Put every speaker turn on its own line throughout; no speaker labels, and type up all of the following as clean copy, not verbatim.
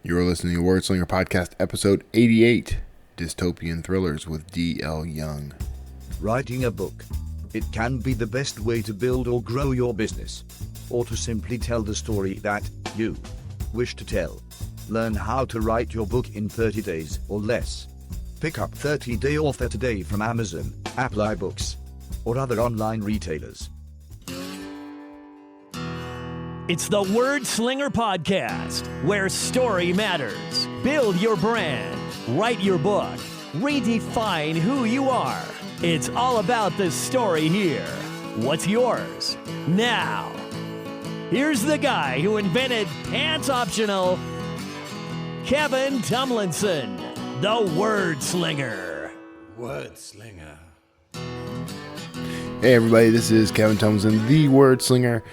You're listening to Word Slinger Podcast, episode 88, Dystopian Thrillers with D.L. Young.
Writing a book. It can be the best way to build or grow your business, or to simply tell the story that you wish to tell. Learn how to write your book in 30 days or less. Pick up 30-day author today from Amazon, Apple iBooks, or other online retailers.
It's the Word Slinger Podcast, where story matters. Build your brand, write your book, redefine who you are. It's all about the story here. What's yours? Now, here's the guy who invented Pants Optional, Kevin Tomlinson, the Word Slinger.
Word Slinger.
Hey everybody, this is Kevin Tomlinson, the Word Slinger.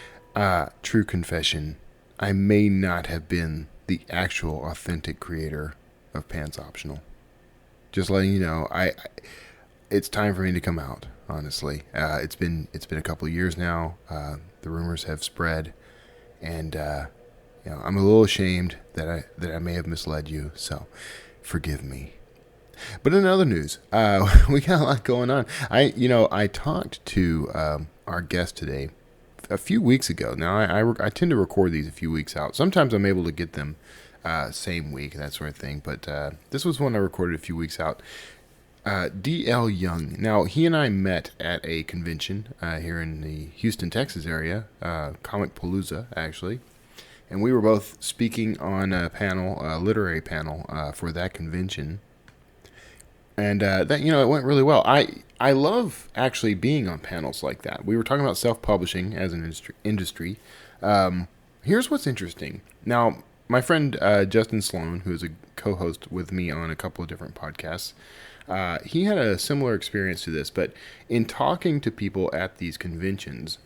True confession, I may not have been the actual authentic creator of Pants Optional. Just letting you know, it's time for me to come out, honestly. It's been a couple of years now. The rumors have spread, and I'm a little ashamed that I may have misled you, so forgive me. But in other news, we got a lot going on. I talked to our guest today a few weeks ago. Now, I tend to record these a few weeks out. Sometimes I'm able to get them same week, that sort of thing. But this was one I recorded a few weeks out. D.L. Young. Now, he and I met at a convention here in the Houston, Texas area, Comic Palooza, actually. And we were both speaking on a panel, a literary panel, for that convention. And that it went really well. I love actually being on panels like that. We were talking about self-publishing as an industry. Here's what's interesting. Now, my friend Justin Sloan, who is a co-host with me on a couple of different podcasts, he had a similar experience to this. But in talking to people at these conventions,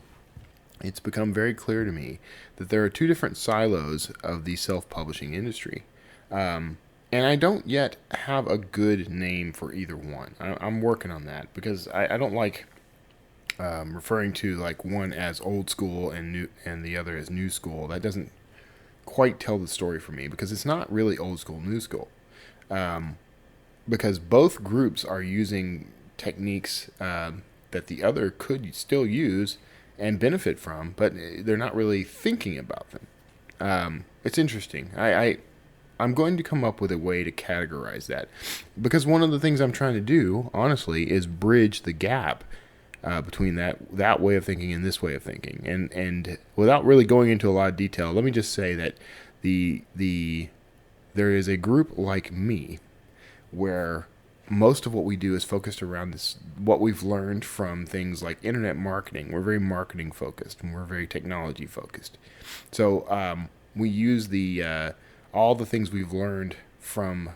it's become very clear to me that there are two different silos of the self-publishing industry. And I don't yet have a good name for either one. I'm working on that because I don't like referring to like one as old school and the other as new school. That doesn't quite tell the story for me because it's not really old school, new school. Because both groups are using techniques that the other could still use and benefit from, but they're not really thinking about them. It's interesting. I'm going to come up with a way to categorize that because one of the things I'm trying to do, honestly, is bridge the gap between that way of thinking and this way of thinking. And without really going into a lot of detail, let me just say that there is a group like me where most of what we do is focused around what we've learned from things like internet marketing. We're very marketing focused and we're very technology focused. So we use all the things we've learned from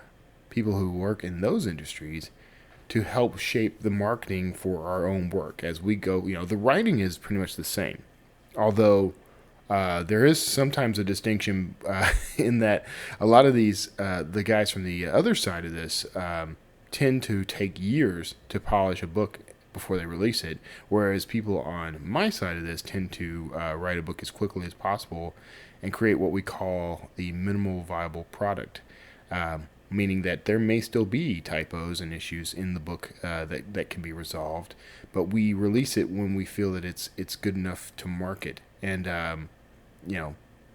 people who work in those industries to help shape the marketing for our own work as we go. The writing is pretty much the same, although there is sometimes a distinction in that a lot of these, the guys from the other side of this tend to take years to polish a book before they release it, whereas people on my side of this tend to write a book as quickly as possible and create what we call the minimal viable product, meaning that there may still be typos and issues in the book that can be resolved, but we release it when we feel that it's good enough to market. And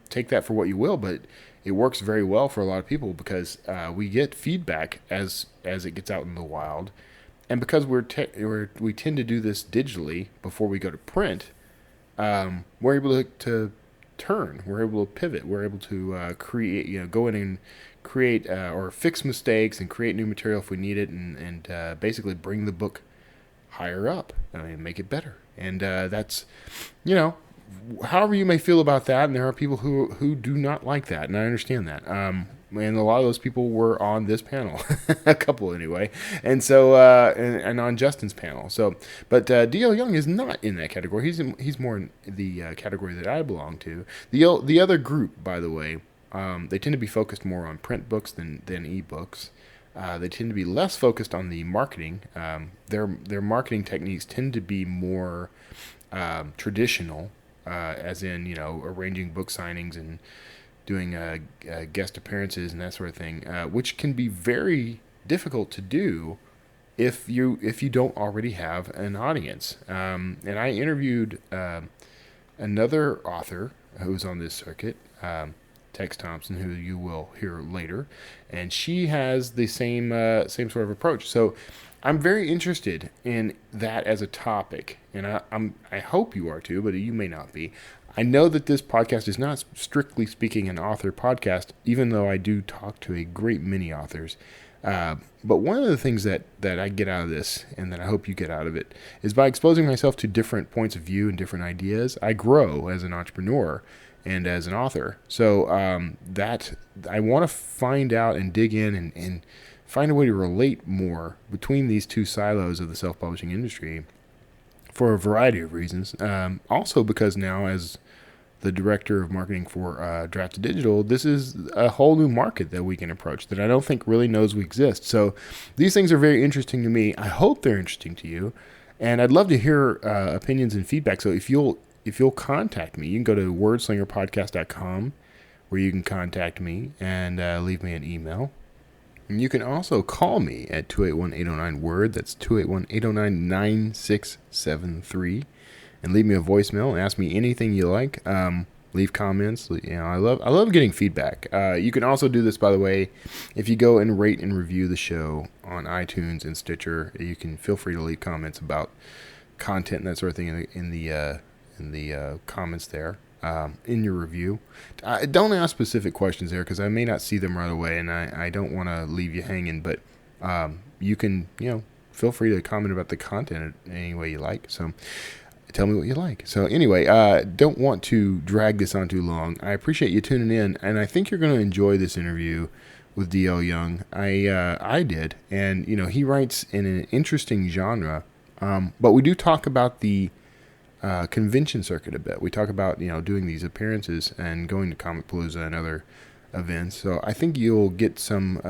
take that for what you will, but it works very well for a lot of people because we get feedback as it gets out in the wild, and because we tend to do this digitally before we go to print, we're able to turn, we're able to pivot, we're able to create, go in and create or fix mistakes and create new material if we need it, and basically bring the book higher up, make it better. And that's, however you may feel about that, and there are people who do not like that, and I understand that. And a lot of those people were on this panel, a couple anyway, and so and on Justin's panel. So, but D.L. Young is not in that category. He's more in the category that I belong to. The other group, by the way, they tend to be focused more on print books than ebooks. They tend to be less focused on the marketing. Their marketing techniques tend to be more traditional, as in arranging book signings and doing guest appearances and that sort of thing, which can be very difficult to do if you don't already have an audience. And I interviewed another author who's on this circuit, Tex Thompson, who you will hear later, and she has the same sort of approach. So I'm very interested in that as a topic, and I hope you are too, but you may not be. I know that this podcast is not strictly speaking an author podcast, even though I do talk to a great many authors. But one of the things that I get out of this, and that I hope you get out of it, is by exposing myself to different points of view and different ideas, I grow as an entrepreneur and as an author. So that I want to find out and dig in and find a way to relate more between these two silos of the self-publishing industry for a variety of reasons. Also because now, as the director of marketing for Draft Digital, this is a whole new market that we can approach that I don't think really knows we exist. So these things are very interesting to me. I hope they're interesting to you, and I'd love to hear opinions and feedback. So if you'll contact me, you can go to wordslingerpodcast.com, where you can contact me and leave me an email. And you can also call me at 281-809-WORD. That's 281-809-9673. And leave me a voicemail and ask me anything you like. Leave comments. I love getting feedback. You can also do this, by the way, if you go and rate and review the show on iTunes and Stitcher. You can feel free to leave comments about content and that sort of thing in the comments there. In your review, don't ask specific questions there because I may not see them right away, and I don't want to leave you hanging. But you can feel free to comment about the content any way you like. So. Tell me what you like. So anyway, don't want to drag this on too long. I appreciate you tuning in, and I think you're going to enjoy this interview with D.L. Young. I did, and he writes in an interesting genre, but we do talk about the convention circuit a bit. We talk about doing these appearances and going to Comicpalooza and other events. So I think you'll get some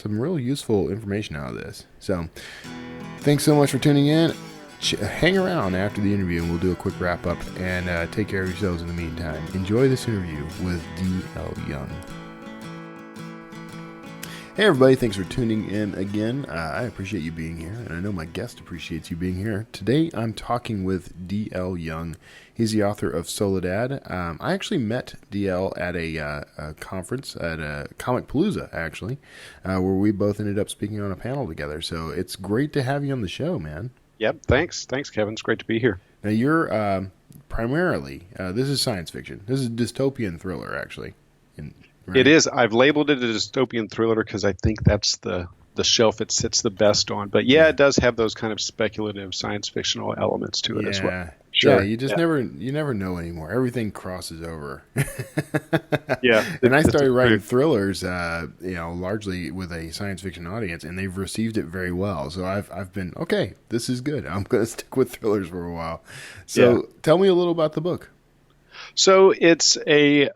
real useful information out of this. So thanks so much for tuning in. Hang around after the interview and we'll do a quick wrap up, and take care of yourselves in the meantime. Enjoy this interview with D.L. Young. Hey everybody, thanks for tuning in again. I appreciate you being here, and I know my guest appreciates you being here. Today I'm talking with D.L. Young. He's the author of Soledad. I actually met D.L. at a conference at a Comicpalooza, actually, where we both ended up speaking on a panel together. So it's great to have you on the show, man.
Yep, thanks, Kevin. It's great to be here.
Now, you're primarily, this is science fiction. This is a dystopian thriller, actually. Right?
It is. I've labeled it a dystopian thriller because I think that's the shelf it sits the best on. But yeah, it does have those kind of speculative science fictional elements to it as well. Sure.
Yeah, you just never know anymore. Everything crosses over.
Yeah.
And I started writing thrillers, largely with a science fiction audience, and they've received it very well. So I've been, okay, this is good. I'm going to stick with thrillers for a while. So tell me a little about the book.
So it's a,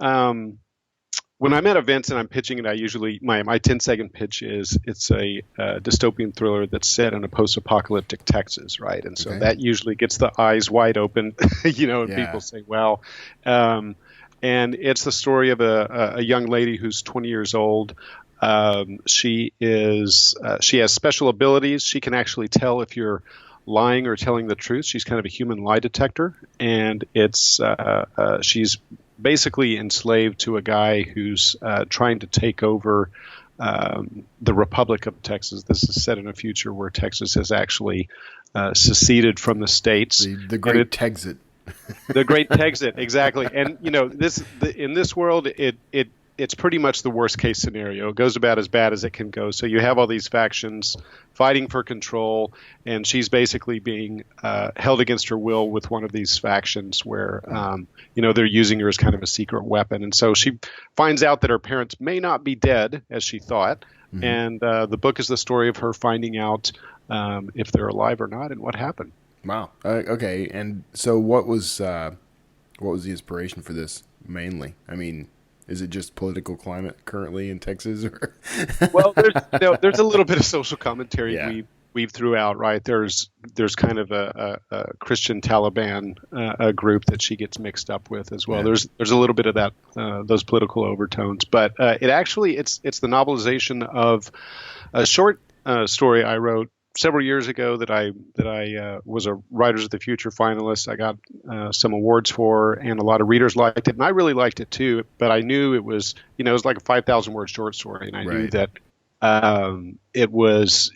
when I'm at events and I'm pitching it, I usually, my 10-second pitch is it's a dystopian thriller that's set in a post-apocalyptic Texas, right? And so that usually gets the eyes wide open, and people say, well, and it's the story of a young lady who's 20 years old. She has special abilities. She can actually tell if you're lying or telling the truth. She's kind of a human lie detector, and she's basically enslaved to a guy who's trying to take over the Republic of Texas. This is set in a future where Texas has actually seceded from the states.
The Great Texit.
The Great Texit, exactly. And in this world, it's pretty much the worst case scenario. It goes about as bad as it can go. So you have all these factions fighting for control, and she's basically being held against her will with one of these factions where, they're using her as kind of a secret weapon. And so she finds out that her parents may not be dead, as she thought. Mm-hmm. And the book is the story of her finding out if they're alive or not and what happened.
Wow. Okay. And so what was the inspiration for this mainly? I mean, is it just political climate currently in Texas? Or?
Well, there's a little bit of social commentary weave throughout, right? There's kind of a Christian Taliban a group that she gets mixed up with as well.
Yeah.
There's a little bit of that those political overtones, but it's the novelization of a short story I wrote several years ago that I was a Writers of the Future finalist. I got some awards for, and a lot of readers liked it, and I really liked it too. But I knew it was like a 5,000 word short story, and I knew that it was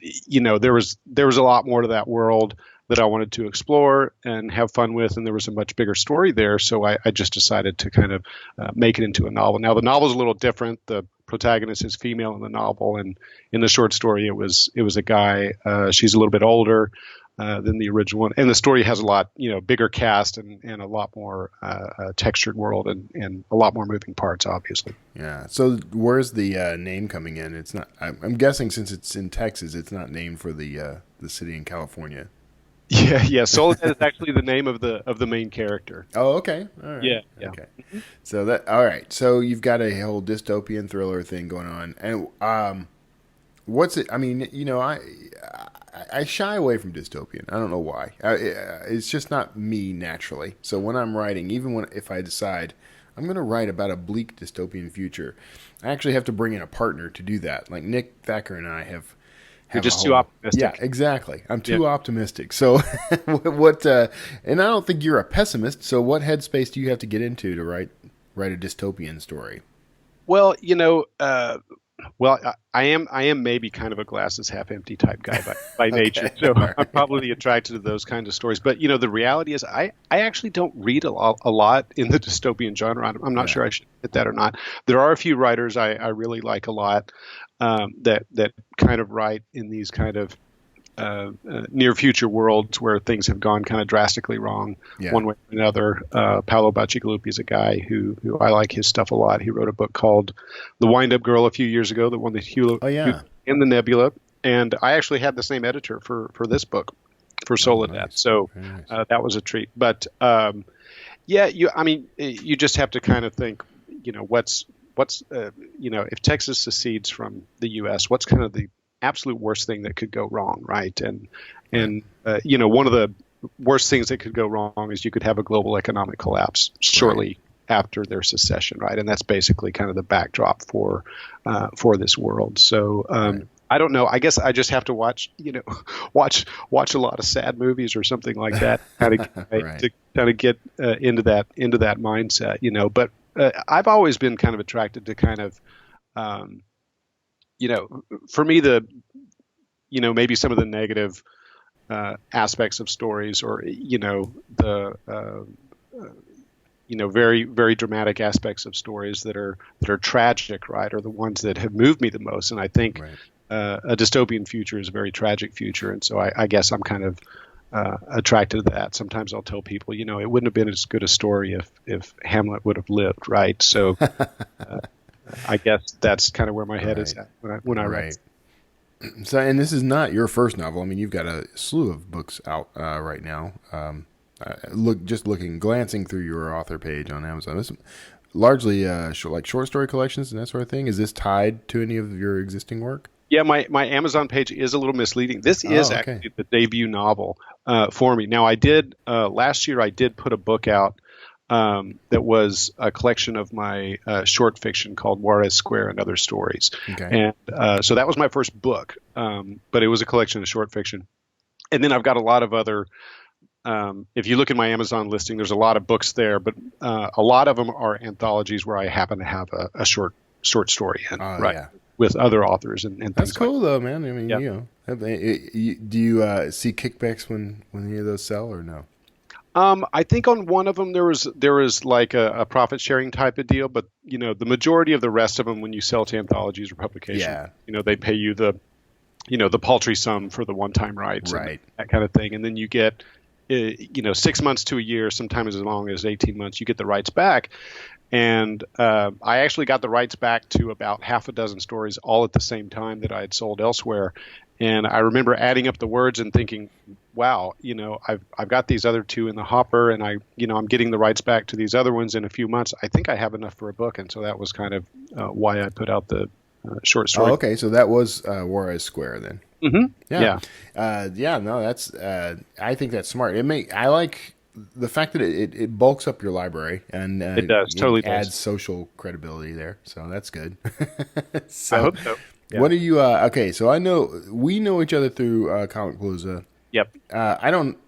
there was a lot more to that world that I wanted to explore and have fun with, and there was a much bigger story there. So I just decided to kind of make it into a novel. Now the novel is a little different. The protagonist is female in the novel, and in the short story it was a guy. She's a little bit older than the original one, and the story has a lot bigger cast and a lot more textured world and a lot more moving parts, obviously.
Yeah. So where's the name coming in? It's not. I'm guessing since it's in Texas, it's not named for the city in California.
Yeah. Soledad is actually the name of the main character.
Oh, okay. All right.
Yeah.
Okay. So all right. So you've got a whole dystopian thriller thing going on, and what's it? I mean, I shy away from dystopian. I don't know why. It's just not me naturally. So when I'm writing, even if I decide I'm going to write about a bleak dystopian future, I actually have to bring in a partner to do that. Like Nick Thacker and I have.
You're just too optimistic.
Yeah, exactly. I'm too optimistic. So what? And I don't think you're a pessimist. So what headspace do you have to get into to write a dystopian story?
Well, I am maybe kind of a glasses half empty type guy by nature. So right. I'm probably attracted to those kinds of stories. But the reality is I actually don't read a lot in the dystopian genre. I'm not sure I should admit that or not. There are a few writers I really like a lot. That kind of write in these kind of near future worlds where things have gone kind of drastically wrong one way or another. Paolo Bacigalupi is a guy who I like his stuff a lot. He wrote a book called The Wind-Up Girl a few years ago that won the Hewlett in the Nebula, and I actually had the same editor for this book for Soledad. Nice. So nice. That was a treat. But you just have to kind of think, what's if Texas secedes from the U.S., what's kind of the absolute worst thing that could go wrong, right? And one of the worst things that could go wrong is you could have a global economic collapse shortly after their secession, right? And that's basically kind of the backdrop for this world. So I don't know. I guess I just have to watch a lot of sad movies or something like that, to kind of get into that mindset, But I've always been kind of attracted to kind of, for me, maybe some of the negative aspects of stories, or the very, very dramatic aspects of stories that are tragic, right, are the ones that have moved me the most. And I think a dystopian future is a very tragic future, and so I guess I'm kind of attracted to that. Sometimes I'll tell people, it wouldn't have been as good a story if Hamlet would have lived, right? So I guess that's kind of where my head is at when I write.
So, and this is not your first novel. I mean, you've got a slew of books out right now. Glancing through your author page on Amazon, this is largely like short story collections and that sort of thing. Is this tied to any of your existing work?
Yeah, my Amazon page is a little misleading. This is actually the debut novel for me. Now, I did last year. I did put a book out that was a collection of my short fiction called Juarez Square and Other Stories. Okay. And so that was my first book, but it was a collection of short fiction. And then I've got a lot of other. If you look at my Amazon listing, there's a lot of books there, but a lot of them are anthologies where I happen to have a short story in, right? Yeah. With other authors and things.
That's cool though, man. I mean, do you see kickbacks when any of those sell or no?
I think on one of them there was like a profit sharing type of deal, but the majority of the rest of them, when you sell to anthologies or publications, they pay you the paltry sum for the one-time rights, right? That kind of thing, and then you get 6 months to a year, sometimes as long as 18 months, you get the rights back. And I actually got the rights back to about half a dozen stories all at the same time that I had sold elsewhere. And I remember adding up the words and thinking, wow, I've got these other two in the hopper, and I'm getting the rights back to these other ones in a few months. I think I have enough for a book. And so that was kind of why I put out the short story.
Oh, okay. So that was Juarez Square then.
Mm-hmm.
Yeah. No, that's, I think that's smart. I like the fact that it bulks up your library and
It does. Totally does.
adds social credibility there. So that's good.
I hope so. Yeah.
What are you, okay. So we know each other through, Comic Palooza.
Yep.
I don't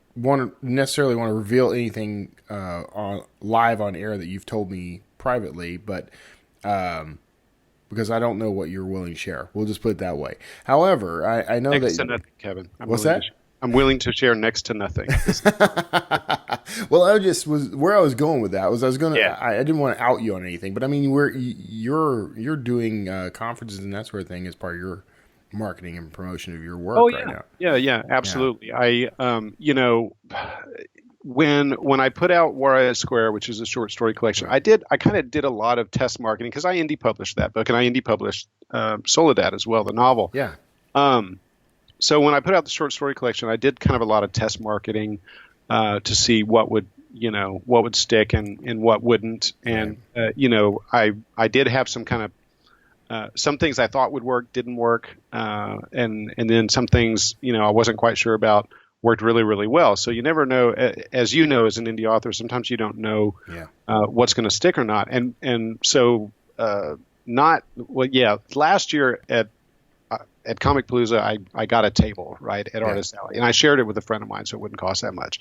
necessarily want to reveal anything, live on air that you've told me privately, but, because I don't know what you're willing to share. We'll just put it that way. However, I know
next
that...
to nothing, Kevin.
What's that?
I'm willing to share next to nothing.
Well, where I was going with that was I didn't want to out you on anything, but I mean, you're doing conferences and that sort of thing as part of your marketing and promotion of your work right now.
Yeah, absolutely. Yeah. When I put out Warrior Square, which is a short story collection, I kind of did a lot of test marketing because I indie published that book and I indie published Soledad as well, the novel.
Yeah.
So when I put out the short story collection, I did kind of a lot of test marketing to see what would stick and what wouldn't. And I did have some kind of some things I thought would work didn't work, and then some things I wasn't quite sure about worked really, really well. So you never know, as you know, as an indie author, sometimes you don't know what's going to stick or not. And so last year at Comic Palooza, I got a table right at Artist Alley, and I shared it with a friend of mine, so it wouldn't cost that much.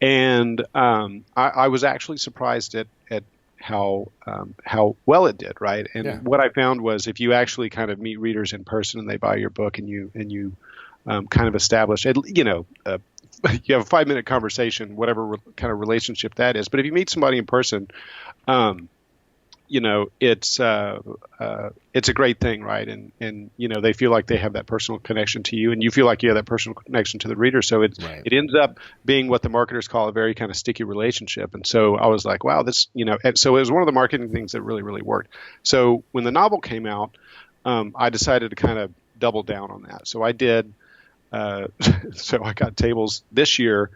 And I was actually surprised at how well it did, right? And what I found was if you actually kind of meet readers in person and they buy your book and you kind of establish, you have a 5-minute conversation, whatever kind of relationship that is. But if you meet somebody in person, it's a great thing, right? And they feel like they have that personal connection to you, and you feel like you have that personal connection to the reader. So it ends up being what the marketers call a very kind of sticky relationship. And so I was like, wow, this, and so it was one of the marketing things that really, really worked. So when the novel came out, I decided to kind of double down on that. So I did. So I got tables this year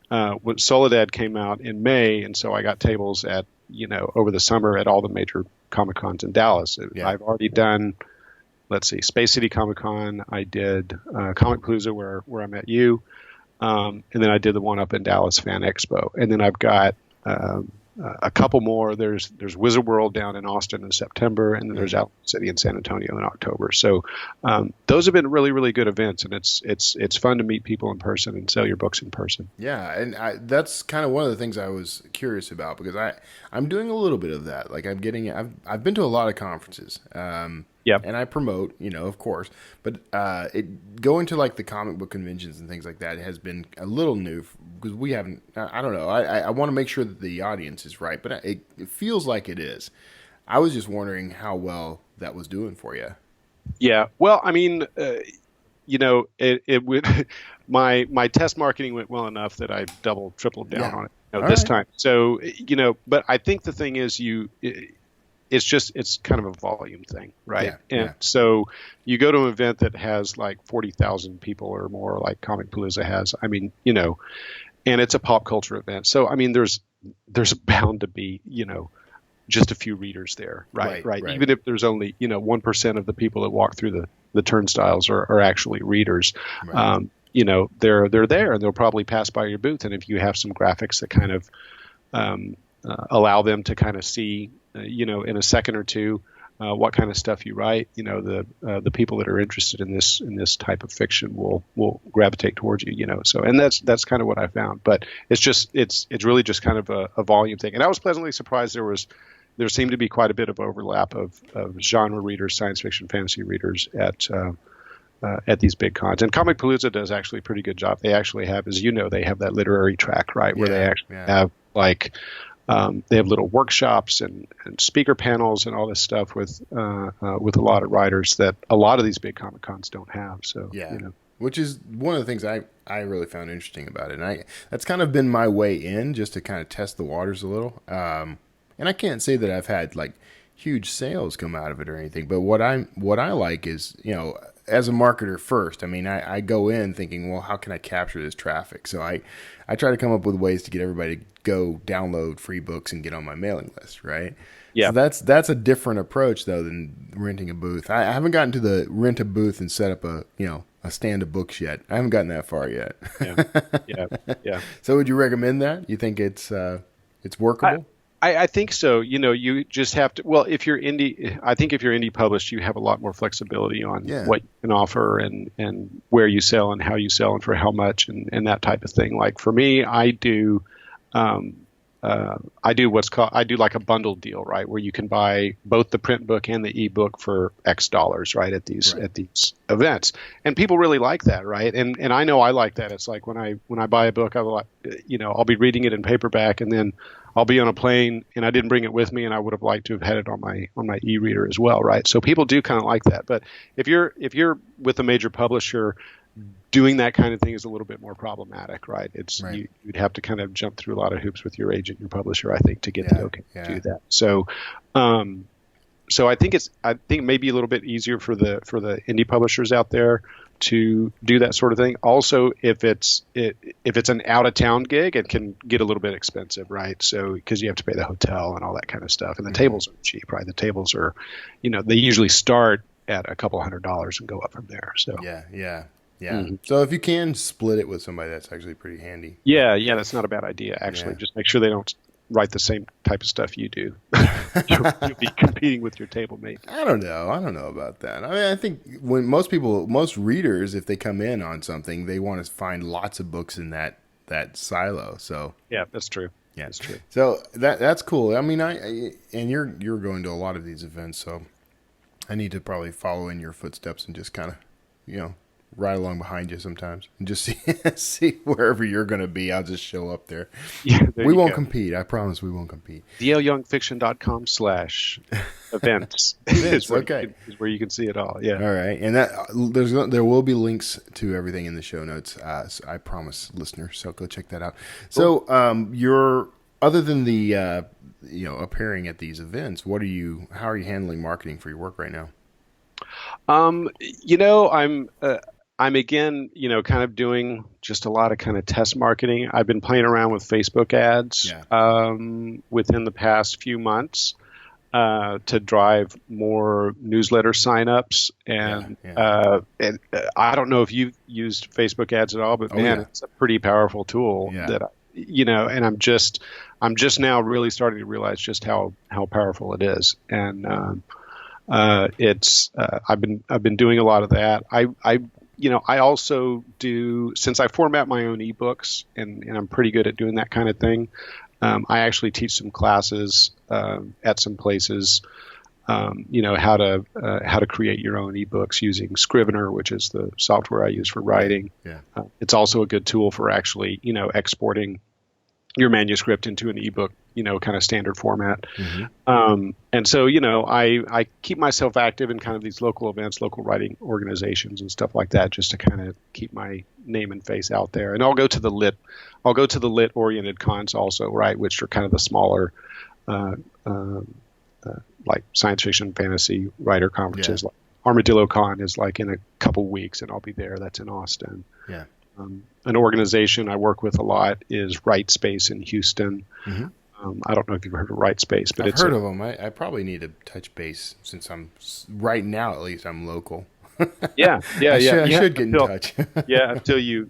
when Soledad came out in May, and so I got tables at over the summer at all the major Comic Cons in Dallas. I've already done, Space City Comic Con. I did Comic Palooza where I met you, and then I did the one up in Dallas Fan Expo, and then I've got a couple more. There's Wizard World down in Austin in September, and then there's Outlet City in San Antonio in October. So those have been really, really good events, and it's fun to meet people in person and sell your books in person.
Yeah, and that's kind of one of the things I was curious about because I'm doing a little bit of that. Like I've been to a lot of conferences. And I promote, of course, but going to like the comic book conventions and things like that has been a little new because we haven't. I don't know. I want to make sure that the audience is right, but it feels like it is. I was just wondering how well that was doing for you.
Yeah. Well, I mean, it would. My test marketing went well enough that I tripled down on it this time. So but I think the thing is it's kind of a volume thing, right? So you go to an event that has like 40,000 people or more, like Comic Palooza has. I mean, and it's a pop culture event. So I mean, there's bound to be, just a few readers there, right? Even if there's only 1% of the people that walk through the turnstiles are actually readers. Right. They're there and they'll probably pass by your booth. And if you have some graphics that kind of allow them to kind of see, in a second or two, what kind of stuff you write, the people that are interested in this type of fiction will gravitate towards you, So, and that's kind of what I found. But it's really just kind of a volume thing. And I was pleasantly surprised there seemed to be quite a bit of overlap of genre readers, science fiction, fantasy readers at these big cons. And Comic Palooza does actually a pretty good job. They actually have, as they have that literary track, right, where they actually have they have little workshops and speaker panels and all this stuff with a lot of writers that a lot of these big Comic Cons don't have. So
which is one of the things I really found interesting about it. And that's kind of been my way in just to kind of test the waters a little. And I can't say that I've had like huge sales come out of it or anything, but what I like is, as a marketer first, I mean, I go in thinking, well, how can I capture this traffic? So I try to come up with ways to get everybody to go download free books and get on my mailing list, right? Yeah. So that's a different approach though than renting a booth. I haven't gotten to the rent a booth and set up a a stand of books yet. I haven't gotten that far yet.
Yeah.
So would you recommend that? You think it's workable?
I think so. You just have to. Well, if you're indie, I think if you're indie published, you have a lot more flexibility on what you can offer and where you sell and how you sell and for how much and that type of thing. Like for me, I do like a bundled deal, right, where you can buy both the print book and the ebook for X dollars, right, at these events, and people really like that, right? And I know I like that. It's like when I buy a book, I'll be reading it in paperback, and then I'll be on a plane, and I didn't bring it with me, and I would have liked to have had it on my e-reader as well, right? So people do kind of like that. But if you're with a major publisher, doing that kind of thing is a little bit more problematic, right? You'd have to kind of jump through a lot of hoops with your agent, your publisher, I think, to get the okay to do that. So, I think it may be a little bit easier for the indie publishers out there to do that sort of thing. Also, if it's an out of town gig, it can get a little bit expensive, right? So because you have to pay the hotel and all that kind of stuff, and the tables aren't cheap, right? The tables are, they usually start at a couple $100s and go up from there. So
yeah. So if you can split it with somebody, that's actually pretty handy.
Yeah, that's not a bad idea, actually. Just make sure they don't write the same type of stuff you do. You'll be competing with your table mate.
I don't know about that. I mean, I think when most readers, if they come in on something, they want to find lots of books in that silo. So
yeah, that's true.
Yeah,
that's true.
So that's cool. I mean, and you're going to a lot of these events, so I need to probably follow in your footsteps and just kind of, ride along behind you sometimes and just see wherever you're going to be. I'll just show up there.
Yeah,
we won't compete. I promise we won't compete.
dlyoungfiction.com/events is where you can see it all. Yeah.
All right. And there will be links to everything in the show notes. So I promise, listeners. So go check that out. Cool. So you're, other than the appearing at these events, how are you handling marketing for your work right now? I'm again, kind of doing just a lot of kind of test marketing. I've been playing around with Facebook ads within the past few months to drive more newsletter signups. And I don't know if you've used Facebook ads at all, but it's a pretty powerful tool that, and I'm just now really starting to realize just how powerful it is. And I've been doing a lot of that. I also do, since I format my own ebooks and I'm pretty good at doing that kind of thing. I actually teach some classes at some places, how to create your own ebooks using Scrivener, which is the software I use for writing. Yeah. It's also a good tool for actually, exporting your manuscript into an ebook, kind of standard format. Mm-hmm. And so, I keep myself active in kind of these local events, local writing organizations and stuff like that, just to kind of keep my name and face out there. And I'll go to the lit oriented cons also, right, which are kind of the smaller, like science fiction, fantasy writer conferences. Like Armadillo Con is like in a couple weeks, and I'll be there. That's in Austin. Yeah. An organization I work with a lot is Writespace in Houston. Mm-hmm. I don't know if you've heard of Writespace, but I've heard of them. I probably need to touch base since I'm right now, at least I'm local.
I
should get in touch.
Until you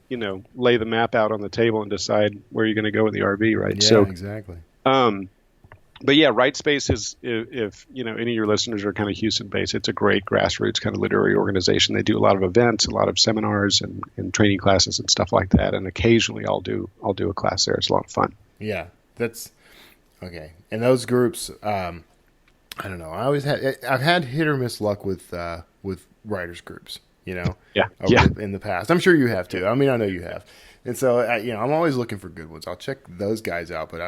lay the map out on the table and decide where you're going to go with the RV, right?
Yeah, so exactly.
But yeah, Writespace is, if any of your listeners are kind of Houston based, it's a great grassroots kind of literary organization. They do a lot of events, a lot of seminars and training classes and stuff like that. And occasionally I'll do a class there. It's a lot of fun.
Yeah, that's okay. And those groups, I don't know. I've had hit or miss luck with writers groups, in the past. I'm sure you have too. I mean, I know you have. And so, I'm always looking for good ones. I'll check those guys out, but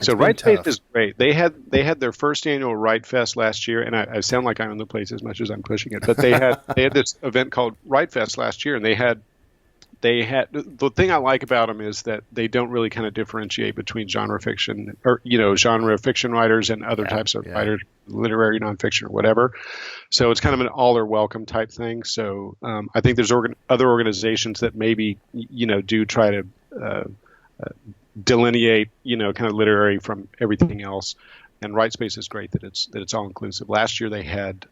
So Writespace is great. They had their first annual Write Fest last year, and I sound like I own the place as much as I'm pushing it. But they had this event called Write Fest last year, and they had the thing I like about them is that they don't really kind of differentiate between genre fiction writers and other types of writers, literary nonfiction or whatever. So it's kind of an all or welcome type thing. So I think there's other organizations that maybe do try to delineate, kind of literary from everything else. And Writespace is great that it's all inclusive. Last year they had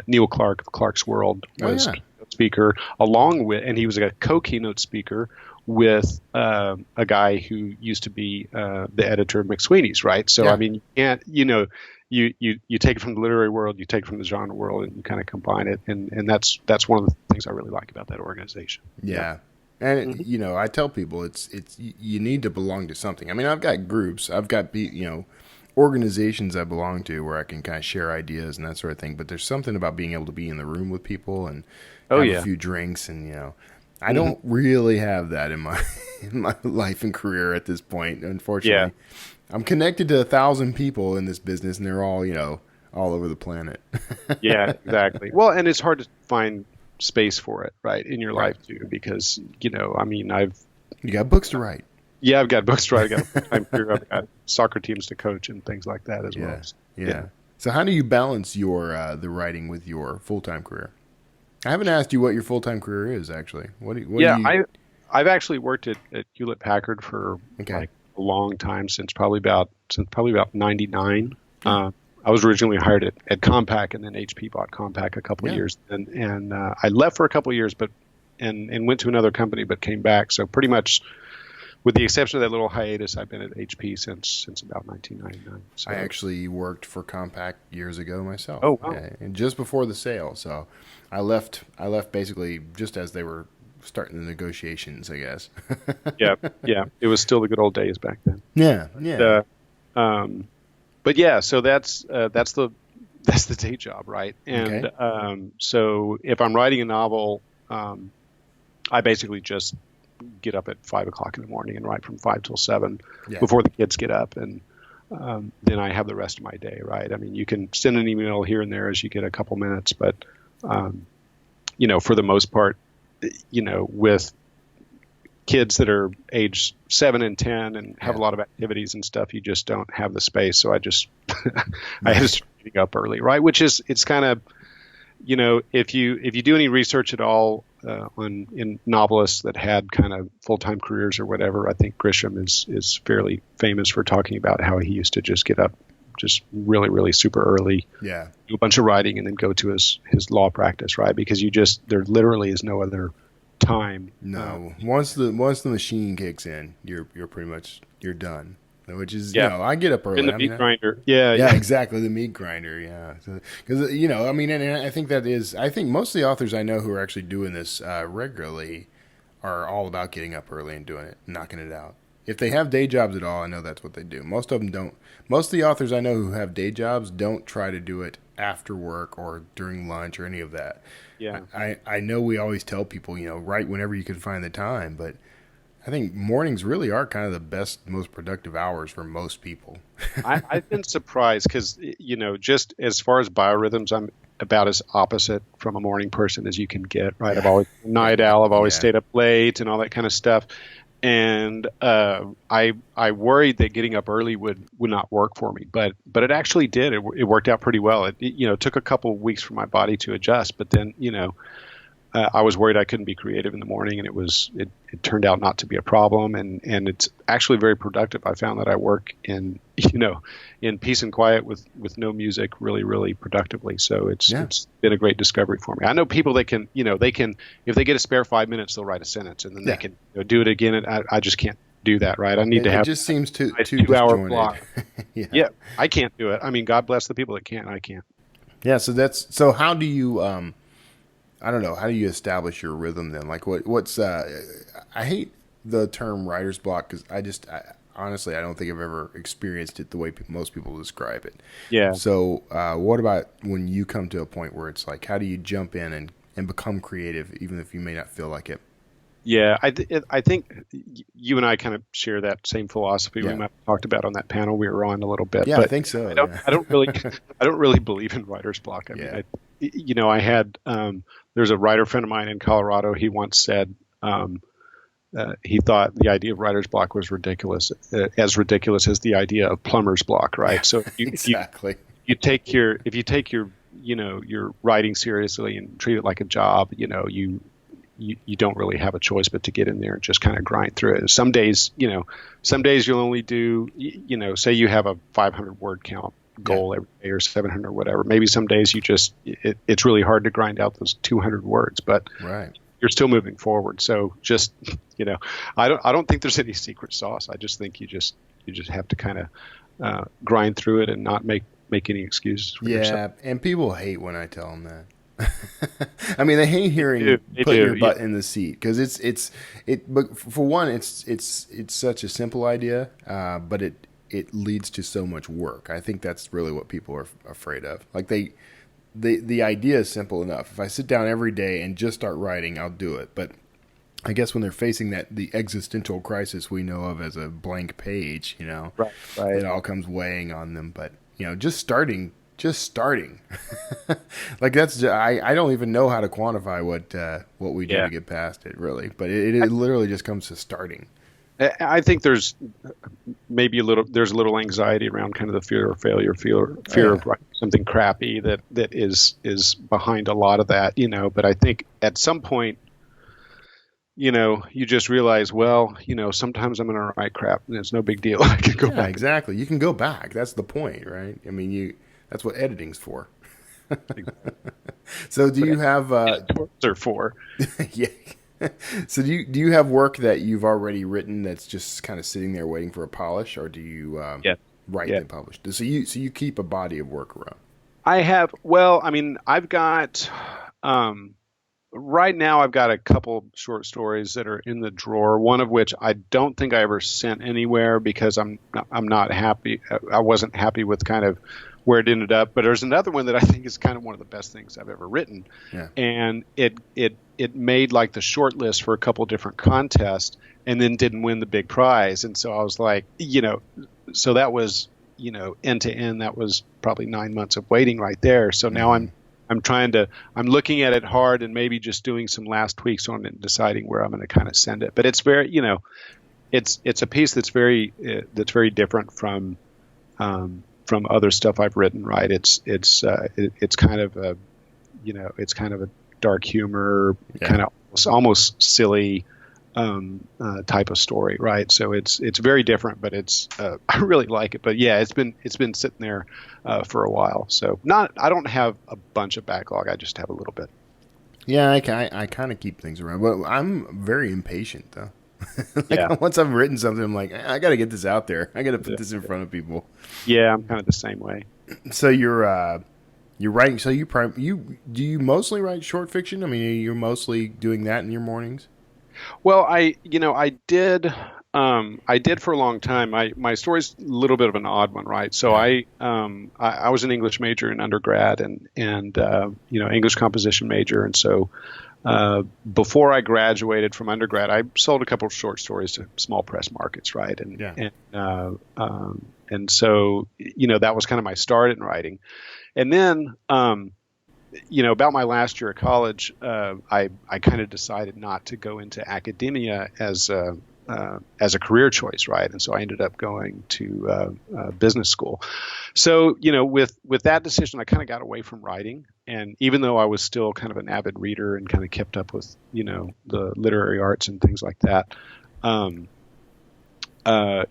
Neil Clark of Clark's World was keynote speaker, along with, and he was a co-keynote speaker with a guy who used to be the editor of McSweeney's, right? So I mean, you can't, you take it from the literary world, you take it from the genre world, and you kind of combine it, and that's one of the things I really like about that organization.
Yeah. And I tell people it's you need to belong to something. I mean, I've got groups, I've got organizations I belong to where I can kind of share ideas and that sort of thing. But there's something about being able to be in the room with people and have a few drinks, and I don't really have that in my life and career at this point, unfortunately. Yeah. I'm connected to 1,000 people in this business, and they're all all over the planet. Yeah,
exactly. Well, and it's hard to find space for it, right, in your life too, because I mean,
you got books to write.
Yeah, I've got books to write. I've got a full-time career. I've got soccer teams to coach and things like that as well.
Yeah. So how do you balance your the writing with your full-time career? I haven't asked you what your full-time career is, actually.
I've actually worked at Hewlett-Packard for like a long time, since probably about 99. I was originally hired at Compaq, and then HP bought Compaq a couple of years, and I left for a couple of years, and went to another company, but came back. So pretty much, with the exception of that little hiatus, I've been at HP since about 1999. So.
I actually worked for Compaq years ago myself.
Oh, wow.
And just before the sale. So I left basically just as they were starting the negotiations, I guess.
Yeah. It was still the good old days back then.
Yeah.
But yeah, so that's the day job, right? And so if I'm writing a novel, I basically just get up at 5 o'clock in the morning and write from 5 till 7 before the kids get up, and then I have the rest of my day, right? I mean, you can send an email here and there as you get a couple minutes, but for the most part, with kids that are age 7 and 10 and have a lot of activities and stuff, you just don't have the space. So I just I had to start getting up early, right? Which is, it's kind of, if you do any research at all in novelists that had kind of full-time careers or whatever, I think Grisham is fairly famous for talking about how he used to just get up just really, really super early, do a bunch of writing, and then go to his law practice, right? Because there literally is no other time.
No, once the machine kicks in, you're pretty much done. Which is I get up early.
And the meat grinder.
Yeah, exactly, the meat grinder. Yeah, because I mean, and I think I think most of the authors I know who are actually doing this regularly are all about getting up early and doing it, knocking it out. If they have day jobs at all, I know that's what they do. Most of them don't. Most of the authors I know who have day jobs don't try to do it after work or during lunch or any of that.
Yeah.
I know we always tell people, write whenever you can find the time, but I think mornings really are kind of the best, most productive hours for most people.
I've been surprised because, just as far as biorhythms, I'm about as opposite from a morning person as you can get, right? I've always been a night owl. I've always stayed up late and all that kind of stuff. And I worried that getting up early would not work for me, but it actually did. It worked out pretty well. It took a couple of weeks for my body to adjust, but then I was worried I couldn't be creative in the morning, and it turned out not to be a problem, and it's actually very productive. I found that I work in peace and quiet with no music really, really productively. So it's been a great discovery for me. I know people that can if they get a spare 5 minutes, they'll write a sentence, and then they can do it again. And I just can't do that, right? I need to have.
It just seems too
2-hour block. Yeah, I can't do it. I mean, God bless the people that can. I can't.
Yeah. So how do you I don't know. How do you establish your rhythm then? Like what's I hate the term writer's block because honestly, I don't think I've ever experienced it the way most people describe it.
Yeah.
So what about when you come to a point where it's like, how do you jump in and become creative even if you may not feel like it?
Yeah, I think you and I kind of share that same philosophy. We might have talked about on that panel we were on a little bit.
Yeah,
but
I think so.
I don't really believe in writer's block. I mean, I had there's a writer friend of mine in Colorado. He once said he thought the idea of writer's block was ridiculous, as ridiculous as the idea of plumber's block, right?
Yeah,
so
exactly.
if you take your your writing seriously and treat it like a job, you don't really have a choice but to get in there and just kind of grind through it. Some days you'll only do, say you have a 500 word count goal every day or 700 or whatever. Maybe some days it's really hard to grind out those 200 words, but
Right.
you're still moving forward. So just, I don't think there's any secret sauce. I just think you just have to kind of grind through it and not make any excuses for yourself.
And people hate when I tell them that. I mean, they hate hearing
They
put
do,
your butt in the seat because but for one, it's such a simple idea, but it leads to so much work. I think that's really what people are afraid of. Like the idea is simple enough. If I sit down every day and just start writing, I'll do it. But I guess when they're facing the existential crisis we know of as a blank page,
Right.
it all comes weighing on them. But just starting. Like I don't even know how to quantify what we do to get past it, really. But it literally just comes to starting.
I think there's maybe a little anxiety around kind of the fear of failure, fear of writing something crappy that is behind a lot of that, But I think at some point, you just realize, well, sometimes I'm going to write crap, and it's no big deal. I can go back.
Exactly. You can go back. That's the point, right? I mean, that's what editing's for. So do you have
they're for?
Yeah. So do you have work that you've already written that's just kind of sitting there waiting for a polish, or do you write and publish? So you keep a body of work around?
I have. Well, I mean, I've got right now I've got a couple short stories that are in the drawer. One of which I don't think I ever sent anywhere because I'm not happy. I wasn't happy with kind of where it ended up. But there's another one that I think is kind of one of the best things I've ever written.
Yeah.
And it made like the short list for a couple different contests and then didn't win the big prize. And so I was like, so that was, end to end, that was probably 9 months of waiting right there. So now I'm looking at it hard and maybe just doing some last tweaks on it and deciding where I'm going to kind of send it. But it's very, it's a piece that's very different from other stuff I've written, right? It's kind of a, it's kind of a dark humor, kind of almost silly type of story, right? So it's very different, but I really like it. But yeah, it's been sitting there for a while. So I don't have a bunch of backlog. I just have a little bit.
Yeah, I kind of keep things around, but I'm very impatient though. Once I've written something, I'm like, I got to get this out there. I got to put this in front of people.
Yeah, I'm kind of the same way.
So you're writing. So do you mostly write short fiction? I mean, you're mostly doing that in your mornings.
Well, I did for a long time. My story's a little bit of an odd one, right? So I was an English major in undergrad and English composition major, and so before I graduated from undergrad, I sold a couple of short stories to small press markets, right? And so that was kind of my start in writing, and then about my last year of college, I kind of decided not to go into academia as a career choice, right? And so I ended up going to business school. So, with that decision, I kind of got away from writing. And even though I was still kind of an avid reader and kind of kept up with, the literary arts and things like that, I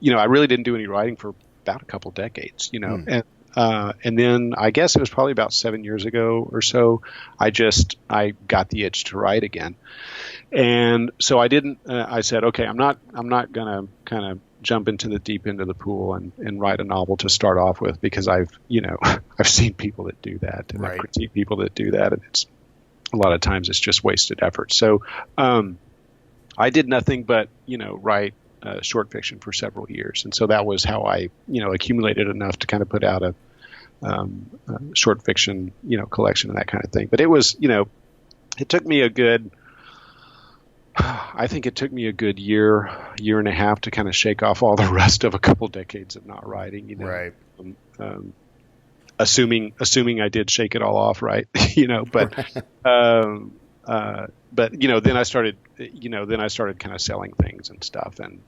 really didn't do any writing for about a couple decades, and then I guess it was probably about 7 years ago or so, I got the itch to write again. And so I said, okay, I'm not going to kind of jump into the deep end of the pool and write a novel to start off with, because I've seen people that do that, and I've critiqued people that do that. And it's a lot of times it's just wasted effort. So, I did nothing but, write short fiction for several years. And so that was how I, accumulated enough to kind of put out a short fiction, collection and that kind of thing. But it was, it took me a good year and a half to kind of shake off all the rest of a couple decades of not writing,
Right.
Assuming I did shake it all off, right? But then I started kind of selling things and stuff. And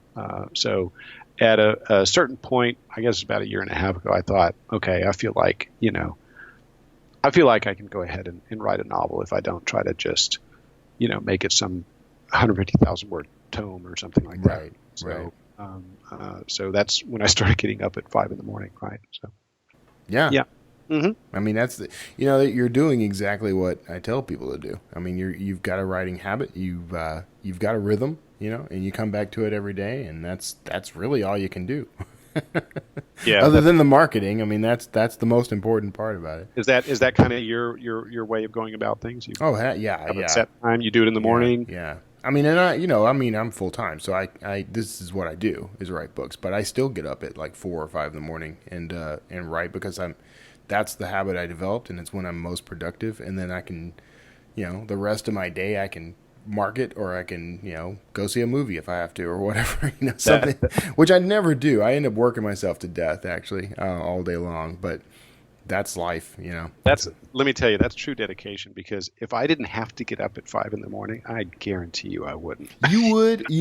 so at a certain point, I guess about a year and a half ago, I thought, okay, I feel like I can go ahead and write a novel if I don't try to just, make it some 150,000 word tome or something like that.
Right.
So, so that's when I started getting up at 5 a.m, right? So.
Yeah.
Yeah. Mm-hmm.
I mean, that's you're doing exactly what I tell people to do. I mean, you've got a writing habit, you've got a rhythm, and you come back to it every day, and that's really all you can do.
Yeah.
Other than the marketing, I mean, that's the most important part about it.
Is that kind of your way of going about things? You
Yeah.
have a set time. You do it in the morning.
Yeah. I mean, and I'm full time, so I this is what I do is write books, but I still get up at like 4 or 5 in the morning and write because that's the habit I developed, and it's when I'm most productive. And then I can, the rest of my day I can market, or I can, go see a movie if I have to, or whatever, something, which I never do. I end up working myself to death actually all day long, but that's life,
Let me tell you, that's true dedication, because if I didn't have to get up at 5 in the morning, I guarantee you I wouldn't.
You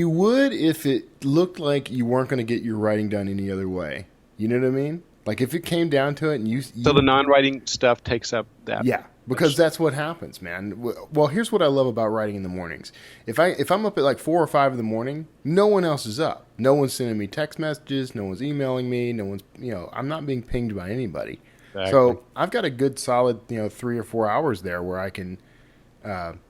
would if it looked like you weren't going to get your writing done any other way. You know what I mean? Like if it came down to it, and
so the non-writing stuff takes up that.
Yeah, because that's what happens, man. Well, here's what I love about writing in the mornings. If I'm up at like 4 or 5 in the morning, no one else is up. No one's sending me text messages. No one's emailing me. No one's I'm not being pinged by anybody. Exactly. So I've got a good solid 3 or 4 hours there where I can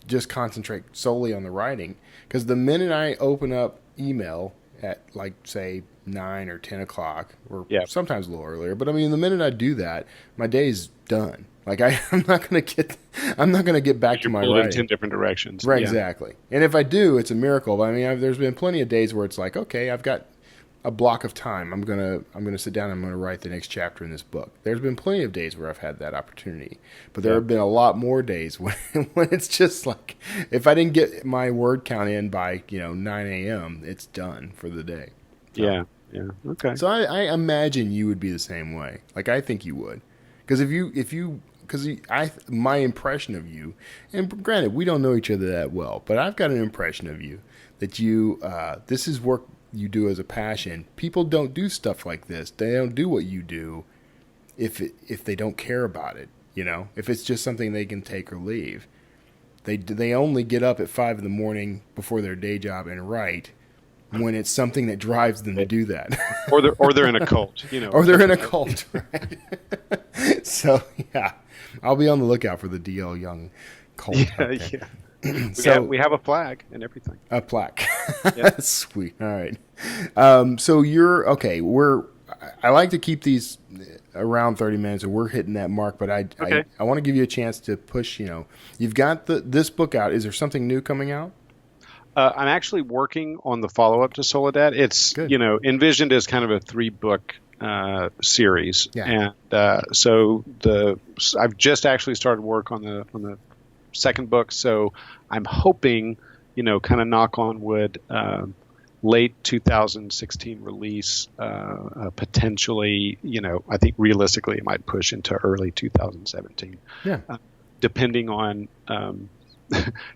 just concentrate solely on the writing. Because the minute I open up email at like say 9 or 10 o'clock, or sometimes a little earlier, but I mean the minute I do that, my day's done. Like I'm not gonna get back to my writing.
In 10 different directions,
right? Yeah. Exactly. And if I do, it's a miracle. But I mean, there's been plenty of days where it's like, okay, I've got a block of time. I'm gonna sit down and I'm gonna write the next chapter in this book. There's been plenty of days where I've had that opportunity, but there have been a lot more days when it's just like, if I didn't get my word count in by 9 a.m., it's done for the day. So,
yeah. Okay.
So I imagine you would be the same way. Like I think you would, because my impression of you, and granted we don't know each other that well, but I've got an impression of you that you this is work you do as a passion. People don't do stuff like this. They don't do what you do if they don't care about it. If it's just something they can take or leave. They only get up at 5 in the morning before their day job and write when it's something that drives them to do that.
or they're in a cult,
Or they're in a cult, right? So yeah, I'll be on the lookout for the DL Young cult.
Yeah. We have a flag and everything.
A plaque. Yeah. Sweet. All right. So you're okay. I like to keep these around 30 minutes, and we're hitting that mark. But I want to give you a chance to push. You've got this book out. Is there something new coming out?
I'm actually working on the follow-up to Soledad. It's envisioned as kind of a 3-book series, and so I've just actually started work on the second book. So I'm hoping, kind of knock on wood, late 2016 release, potentially. I think realistically it might push into early 2017.
Yeah,
depending on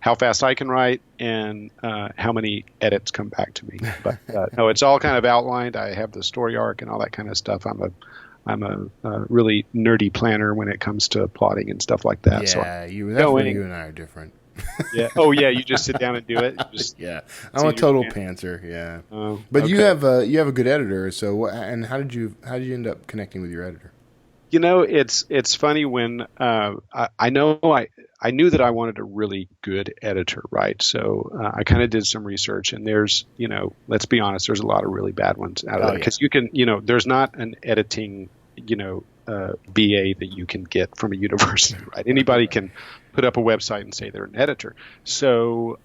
how fast I can write and how many edits come back to me. But no, it's all kind of outlined. I have the story arc and all that kind of stuff. I'm a really nerdy planner when it comes to plotting and stuff like that.
Yeah,
so
that's where you and I are different.
Yeah. Oh, yeah. You just sit down and do it.
Yeah, I'm a total pantser. Yeah. But okay. you have a good editor. So, and how did you end up connecting with your editor?
It's funny when I knew that I wanted a really good editor, right? So I kind of did some research, and there's, let's be honest, there's a lot of really bad ones out there, because you can, there's not an editing, BA that you can get from a university, right? Anybody can put up a website and say they're an editor. So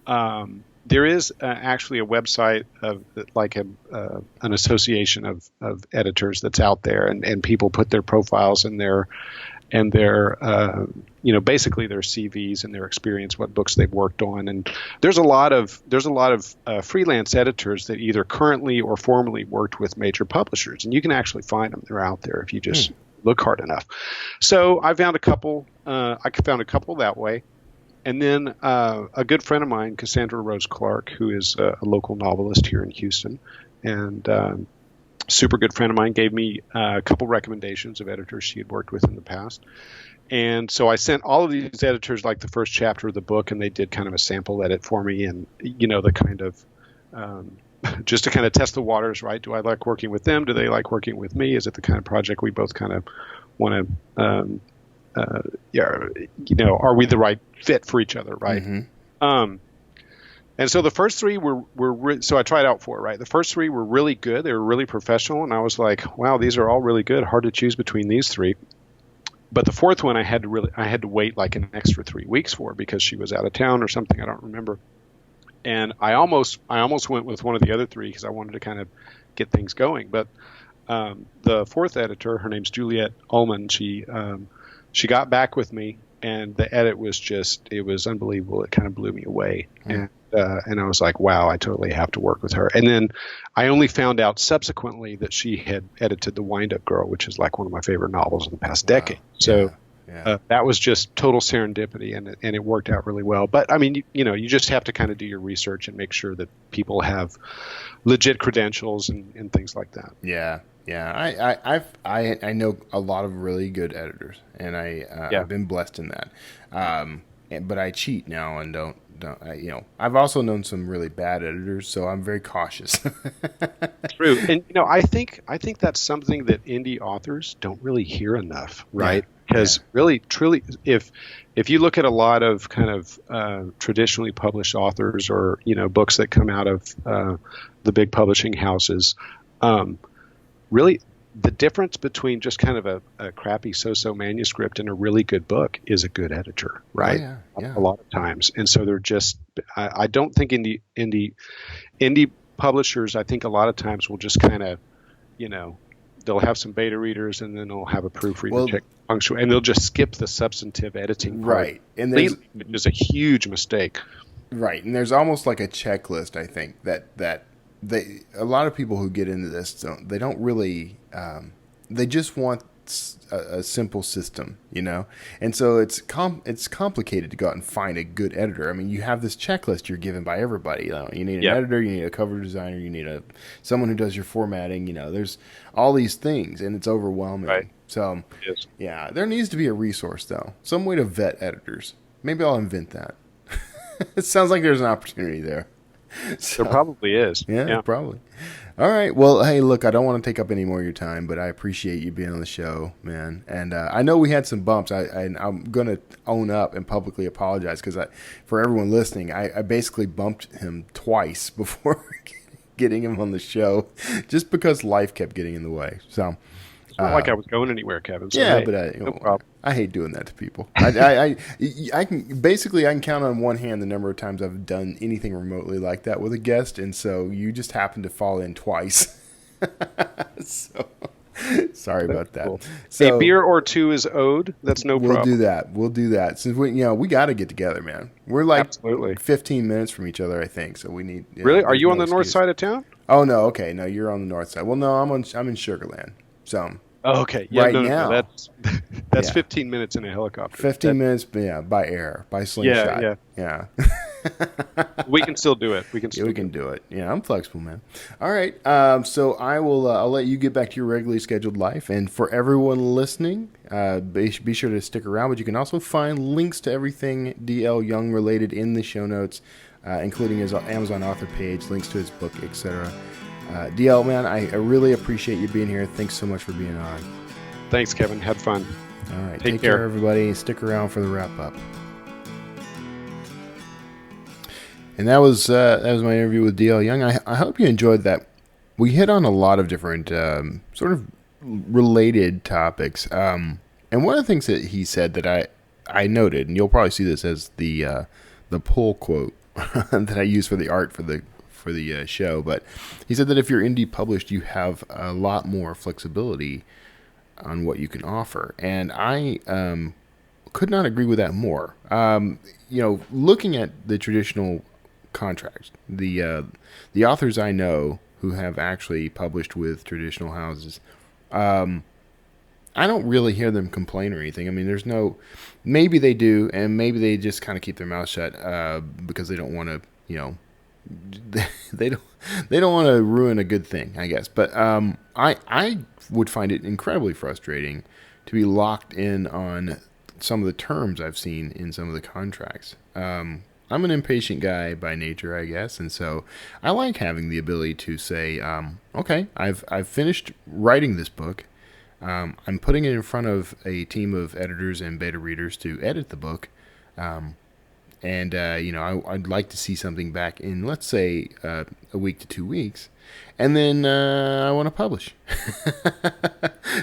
there is actually a website of like an association of editors that's out there, and people put their profiles and their basically their CVs and their experience, what books they've worked on. And there's a lot of freelance editors that either currently or formerly worked with major publishers, and you can actually find them. They're out there if you just look hard enough. So I found a couple. I found a couple that way. And then a good friend of mine, Cassandra Rose Clark, who is a local novelist here in Houston, and super good friend of mine, gave me a couple recommendations of editors she had worked with in the past. And so I sent all of these editors like the first chapter of the book, and they did kind of a sample edit for me, and the kind of just to kind of test the waters, right? Do I like working with them? Do they like working with me? Is it the kind of project we both kind of want to, yeah, are we the right fit for each other, right?
Mm-hmm.
And so the first three so I tried out 4, right? The first 3 were really good. They were really professional. And I was like, wow, these are all really good. Hard to choose between these 3. But the 4th one I had to wait like an extra 3 weeks for, because she was out of town or something. I don't remember. And I almost went with one of the other 3 because I wanted to kind of get things going. But the 4th editor, her name's Juliet Ullman, she got back with me, and the edit it was unbelievable. It kind of blew me away. And I was like, wow, I totally have to work with her. And then I only found out subsequently that she had edited The Wind-Up Girl, which is like one of my favorite novels in the past decade. So that was just total serendipity, and it worked out really well. But I mean, you just have to kind of do your research and make sure that people have legit credentials and things like that.
Yeah. Yeah, I know a lot of really good editors, and I've been blessed in that. But I cheat now and don't. I've also known some really bad editors, so I'm very cautious.
True, and I think that's something that indie authors don't really hear enough, right? Because really, truly, if you look at a lot of kind of traditionally published authors, or books that come out of the big publishing houses, really, the difference between just kind of a crappy so-so manuscript and a really good book is a good editor, right? A lot of times. And so they're just, I don't think indie publishers, I think a lot of times will just kind of, they'll have some beta readers, and then they'll have a proofreader check punctuation, and they'll just skip the substantive editing part. Right. And there's a huge mistake. Right.
And there's almost like a checklist, I think, that a lot of people who get into this don't really they just want a simple system, and so it's complicated to go out and find a good editor. I mean, you have this checklist you're given by everybody. You need an editor, you need a cover designer, you need someone who does your formatting. There's all these things, and it's overwhelming. Right. So there needs to be a resource, though, some way to vet editors. Maybe I'll invent that. It sounds like there's an opportunity there.
So, there probably is.
Yeah, probably. All right. Well, hey, look, I don't want to take up any more of your time, but I appreciate you being on the show, man. And I know we had some bumps. I'm going to own up and publicly apologize, because for everyone listening, I basically bumped him twice before getting him on the show, just because life kept getting in the way. So
it's not like I was going anywhere, Kevin. So
but no problem. I hate doing that to people. I can count on one hand the number of times I've done anything remotely like that with a guest, and so you just happened to fall in twice. So sorry about that.
Cool.
So,
a beer or 2 is owed. That's no problem.
We'll do that. Since we got to get together, man. We're like
Absolutely.
15 minutes from each other, I think. So we need.
Really? Are you on the north side of town?
Oh no. Okay. No, you're on the north side. Well, no, I'm in Sugar Land. So.
Oh, okay. Yeah,
right
no,
now.
That's 15 minutes in a helicopter.
15 minutes, by air, by slingshot. Yeah.
We can still do it. We can
do it. Yeah, I'm flexible, man. All right. So I'll let you get back to your regularly scheduled life. And for everyone listening, be sure to stick around. But you can also find links to everything D.L. Young related in the show notes, including his Amazon author page, links to his book, etc. DL, man, I really appreciate you being here. Thanks so much for being on.
Thanks, Kevin. Had fun.
All right. Take care, everybody. Stick around for the wrap-up. And that was my interview with DL Young. I hope you enjoyed that. We hit on a lot of different sort of related topics. And one of the things that he said that I noted, and you'll probably see this as the pull quote that I use for the art for the show, but he said that if you're indie published, you have a lot more flexibility on what you can offer, and I could not agree with that more. Looking at the traditional contracts, the authors I know who have actually published with traditional houses, I don't really hear them complain or anything. I mean, maybe they do, and maybe they just kind of keep their mouth shut because they don't want to, they don't want to ruin a good thing, I guess. But I would find it incredibly frustrating to be locked in on some of the terms I've seen in some of the contracts. I'm an impatient guy by nature, I guess, and so I like having the ability to say, okay, I've finished writing this book. I'm putting it in front of a team of editors and beta readers to edit the book. I'd like to see something back in, let's say, a week to 2 weeks. And then I want to publish.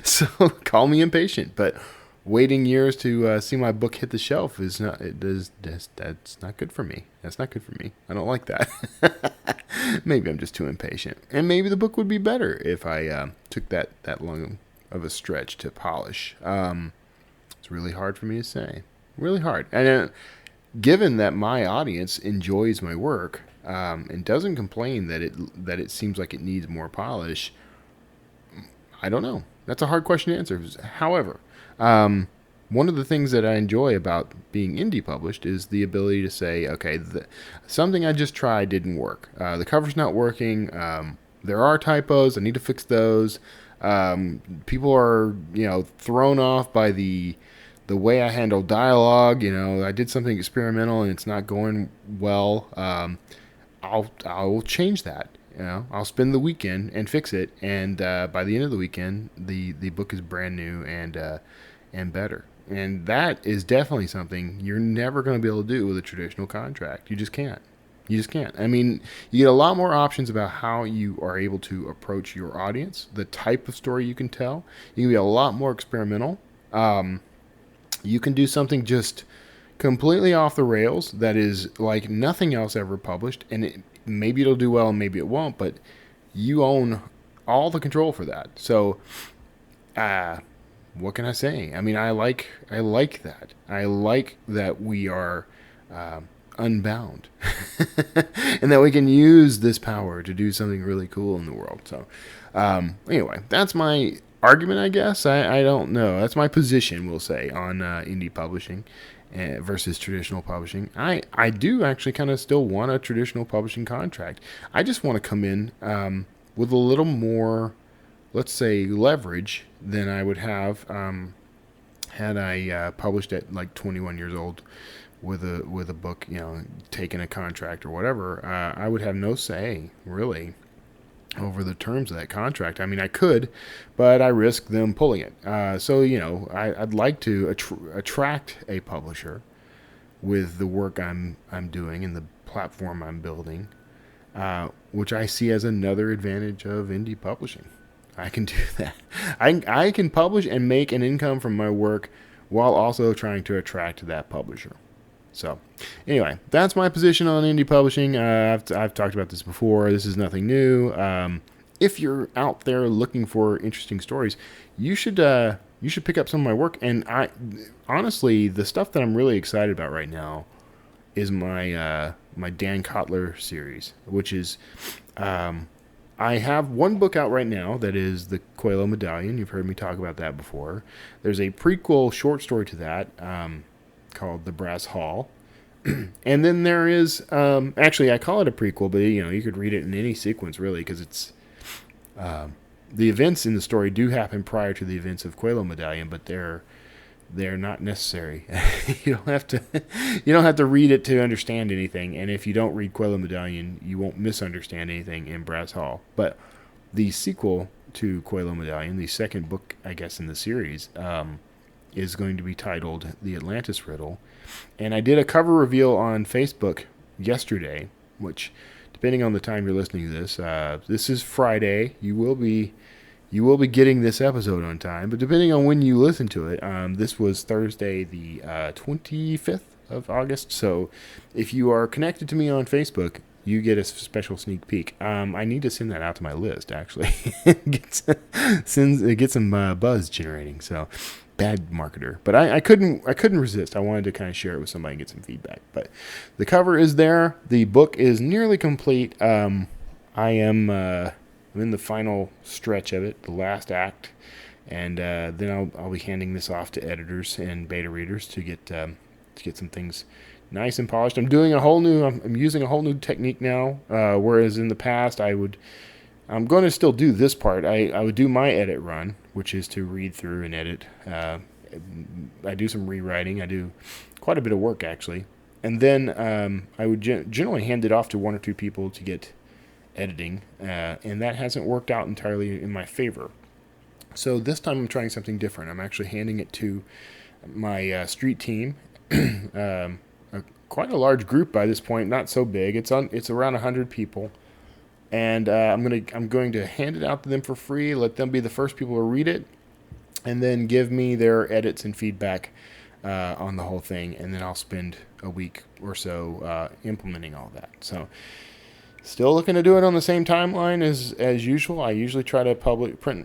So call me impatient, but waiting years to see my book hit the shelf that's not good for me. That's not good for me. I don't like that. Maybe I'm just too impatient. And maybe the book would be better if I took that long of a stretch to polish. It's really hard for me to say. Really hard. And given that my audience enjoys my work and doesn't complain that it seems like it needs more polish, I don't know. That's a hard question to answer. However, one of the things that I enjoy about being indie published is the ability to say, okay, something I just tried didn't work. The cover's not working. There are typos. I need to fix those. People are, thrown off by the way I handle dialogue. I did something experimental and it's not going well. I'll change that. I'll spend the weekend and fix it, and by the end of the weekend, the book is brand new and better. And that is definitely something you're never going to be able to do with a traditional contract. You just can't. I mean, you get a lot more options about how you are able to approach your audience, the type of story you can tell. You can be a lot more experimental. You can do something just completely off the rails that is like nothing else ever published, and maybe it'll do well and maybe it won't, but you own all the control for that. So, what can I say? I mean, I like that. I like that we are unbound and that we can use this power to do something really cool in the world. So, anyway, that's my argument, I guess. I don't know. That's my position, we'll say, on indie publishing versus traditional publishing. I do actually kind of still want a traditional publishing contract. I just want to come in with a little more, let's say, leverage than I would have had I published at like 21 years old with a book, taking a contract or whatever. I would have no say, really, over the terms of that contract. I mean, I could, but I risk them pulling it. I'd like to attract a publisher with the work I'm doing and the platform I'm building, which I see as another advantage of indie publishing. I can do that. I can publish and make an income from my work while also trying to attract that publisher. So, anyway, that's my position on indie publishing. I've talked about this before. This is nothing new. If you're out there looking for interesting stories, you should pick up some of my work. And honestly, the stuff that I'm really excited about right now is my Dan Kotler series, which is I have one book out right now that is the Coelho Medallion. You've heard me talk about that before. There's a prequel short story to that called The Brass Hall. And then there is, actually I call it a prequel, but you could read it in any sequence really, because it's, the events in the story do happen prior to the events of Coelho Medallion, but they're not necessary. You don't have to read it to understand anything. And if you don't read Coelho Medallion, you won't misunderstand anything in Brass Hall. But the sequel to Coelho Medallion, the second book, I guess, in the series, is going to be titled The Atlantis Riddle. And I did a cover reveal on Facebook yesterday, which, depending on the time you're listening to this, this is Friday. You will be getting this episode on time, but depending on when you listen to it, this was Thursday, the 25th of August. So if you are connected to me on Facebook, you get a special sneak peek. I need to send that out to my list, actually. get some buzz generating. So bad marketer, but I couldn't resist. I wanted to kind of share it with somebody and get some feedback. But the cover is there. The book is nearly complete. I'm in the final stretch of it, the last act, and then I'll be handing this off to editors and beta readers to get some things nice and polished. I'm using a whole new technique now, whereas in the past I'm going to still do this part. I would do my edit run, which is to read through and edit. I do some rewriting. I do quite a bit of work, actually. And then I would generally hand it off to one or two people to get editing, and that hasn't worked out entirely in my favor. So this time I'm trying something different. I'm actually handing it to my street team, quite a large group by this point, not so big. It's around 100 people, and I'm going to hand it out to them for free. Let them be the first people to read it, and then give me their edits and feedback on the whole thing, and then I'll spend a week or so implementing all that. So, still looking to do it on the same timeline as usual. I usually try to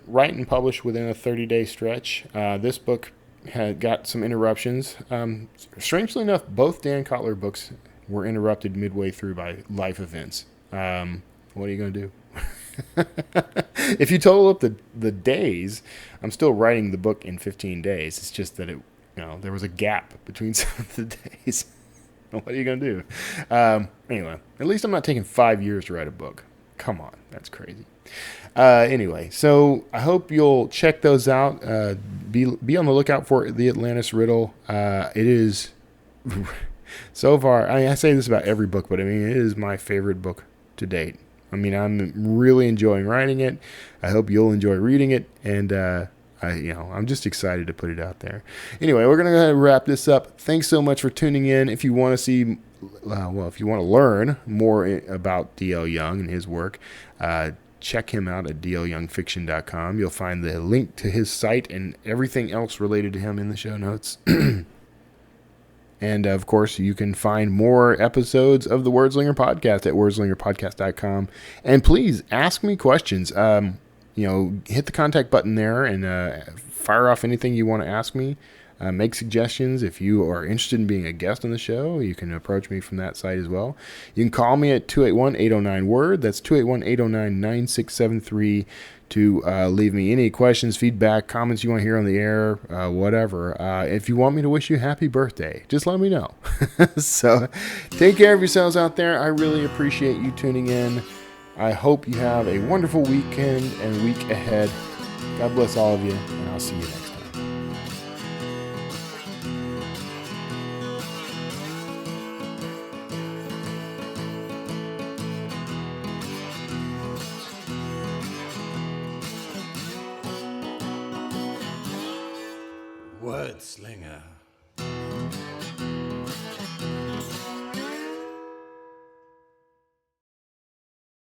write and publish within a 30-day stretch. This book had got some interruptions. Strangely enough, both Dan Kotler books were interrupted midway through by life events. What are you going to do? If you total up the days, I'm still writing the book in 15 days. It's just that there was a gap between some of the days. What are you going to do? Anyway, at least I'm not taking 5 years to write a book. Come on, that's crazy. Anyway, so I hope you'll check those out. Be on the lookout for The Atlantis Riddle. It is, so far, I say this about every book, but I mean, it is my favorite book to date. I mean, I'm really enjoying writing it. I hope you'll enjoy reading it, and I'm just excited to put it out there. Anyway, we're gonna wrap this up. Thanks so much for tuning in. If you want to see, if you want to learn more about D.L. Young and his work, check him out at dlyoungfiction.com. You'll find the link to his site and everything else related to him in the show notes. And, of course, you can find more episodes of the Wordslinger Podcast at wordslingerpodcast.com. And please ask me questions. Hit the contact button there and fire off anything you want to ask me. Make suggestions. If you are interested in being a guest on the show, you can approach me from that site as well. You can call me at 281-809-WORD. That's 281-809-9673 to leave me any questions, feedback, comments you want to hear on the air, whatever. If you want me to wish you a happy birthday, just let me know. So take care of yourselves out there. I really appreciate you tuning in. I hope you have a wonderful weekend and week ahead. God bless all of you, and I'll see you next time.
Word Slinger.